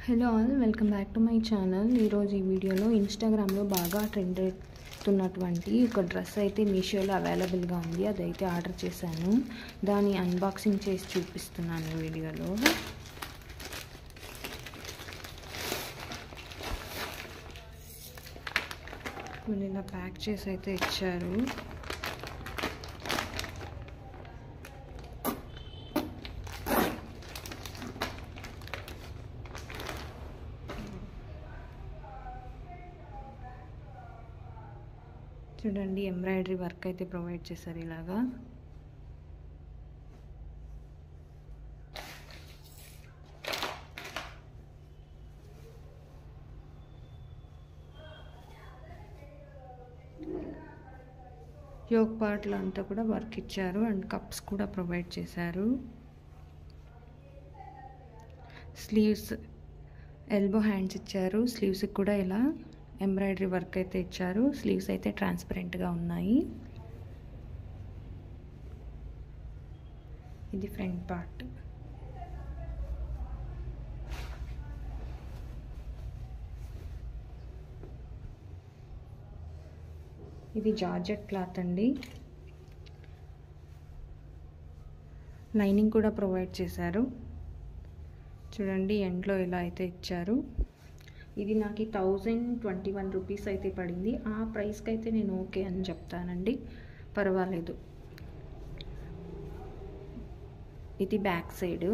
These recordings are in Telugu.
Hello all, welcome back to my channel. ఈరోజు ఈ వీడియోలో ఇన్స్టాగ్రామ్లో బాగా ట్రెండ్ అవుతున్నటువంటి ఒక డ్రెస్ అయితే మీషోలో అవైలబుల్గా ఉంది. అదైతే ఆర్డర్ చేశాను. దాన్ని అన్బాక్సింగ్ చేసి చూపిస్తున్నాను వీడియోలో. వీళ్ళు ఇలా ప్యాక్ చేసి అయితే ఇచ్చారు. చూడండి, ఎంబ్రాయిడరీ వర్క్ అయితే ప్రొవైడ్ చేశారు. ఇలాగా యోక్ పార్ట్లో అంతా కూడా వర్క్ ఇచ్చారు అండ్ కప్స్ కూడా ప్రొవైడ్ చేశారు. స్లీవ్స్, ఎల్బో హ్యాండ్స్ ఇచ్చారు. స్లీవ్స్కి కూడా ఇలా ఎంబ్రాయిడరీ వర్క్ అయితే ఇచ్చారు. స్లీవ్స్ అయితే ట్రాన్స్పరెంట్గా ఉన్నాయి. ఇది ఫ్రంట్ పార్ట్. ఇది జార్జెట్ క్లాత్ అండి. లైనింగ్ కూడా ప్రొవైడ్ చేశారు. చూడండి, ఎండ్లో ఇలా అయితే ఇచ్చారు. ఇది నాకు 1021 రూపీస్ అయితే పడింది. ఆ ప్రైస్కి అయితే నేను ఓకే అని చెప్తానండి, పర్వాలేదు. ఇది బ్యాక్ సైడ్,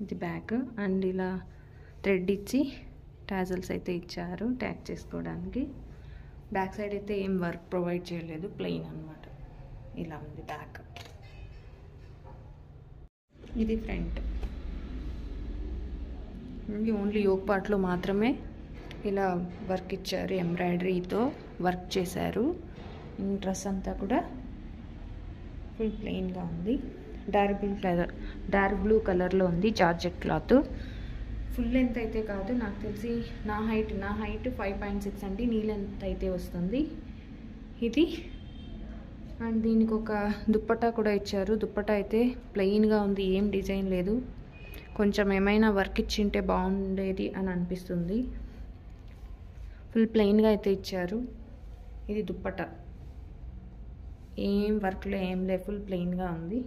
ఇది బ్యాక్ అండ్ ఇలా థ్రెడ్ ఇచ్చి టాజల్స్ అయితే ఇచ్చారు ట్యాగ్ చేసుకోవడానికి. బ్యాక్ సైడ్ అయితే ఏం వర్క్ ప్రొవైడ్ చేయలేదు, ప్లెయిన్ అన్నమాట. ఇలా ఉంది బ్యాక్. ఇది ఫ్రంట్. ఓన్లీ యోక్ పార్ట్లో మాత్రమే ఇలా వర్క్ ఇచ్చారు, ఎంబ్రాయిడరీతో వర్క్ చేశారు. డ్రెస్ అంతా కూడా ఫుల్ ప్లెయిన్గా ఉంది. డార్క్ బ్లూ కలర్లో ఉంది జార్జెట్ క్లాత్. ఫుల్ లెంత్ అయితే కాదు, నాకు తెలిసి నా హైట్ 5.6 అండి. నీ లెంత్ అయితే వస్తుంది ఇది. అండ్ దీనికి ఒక దుప్పట్టా కూడా ఇచ్చారు. దుప్పట్టా అయితే ప్లెయిన్గా ఉంది, ఏం డిజైన్ లేదు. కొంచెం ఏమైనా వర్క్ ఇచ్చింటే బాగుండేది అని అనిపిస్తుంది. ఫుల్ ప్లెయిన్గా అయితే ఇచ్చారు. ఇది దుప్పట్టా, ఏం వర్క్లో ఏం లేదు, ఫుల్ ప్లెయిన్గా ఉంది.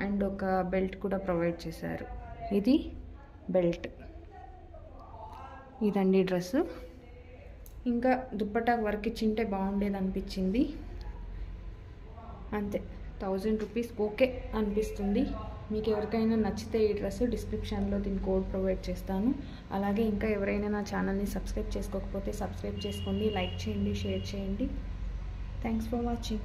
అండ్ ఒక బెల్ట్ కూడా ప్రొవైడ్ చేశారు. ఇది బెల్ట్. ఇదండి డ్రెస్. ఇంకా దుప్పట్టా వర్క్ ఇచ్చింటే బాగుండేది అనిపించింది. అంతే, 1000 రూపీస్ ఓకే అనిపిస్తుంది. మీకు ఎవరికైనా నచ్చితే ఈ డ్రెస్ డిస్క్రిప్షన్లో దీని కోడ్ ప్రొవైడ్ చేస్తాను. అలాగే ఇంకా ఎవరైనా నా ఛానల్ని సబ్స్క్రైబ్ చేసుకోకపోతే సబ్స్క్రైబ్ చేసుకోండి, లైక్ చేయండి, షేర్ చేయండి. Thanks for watching.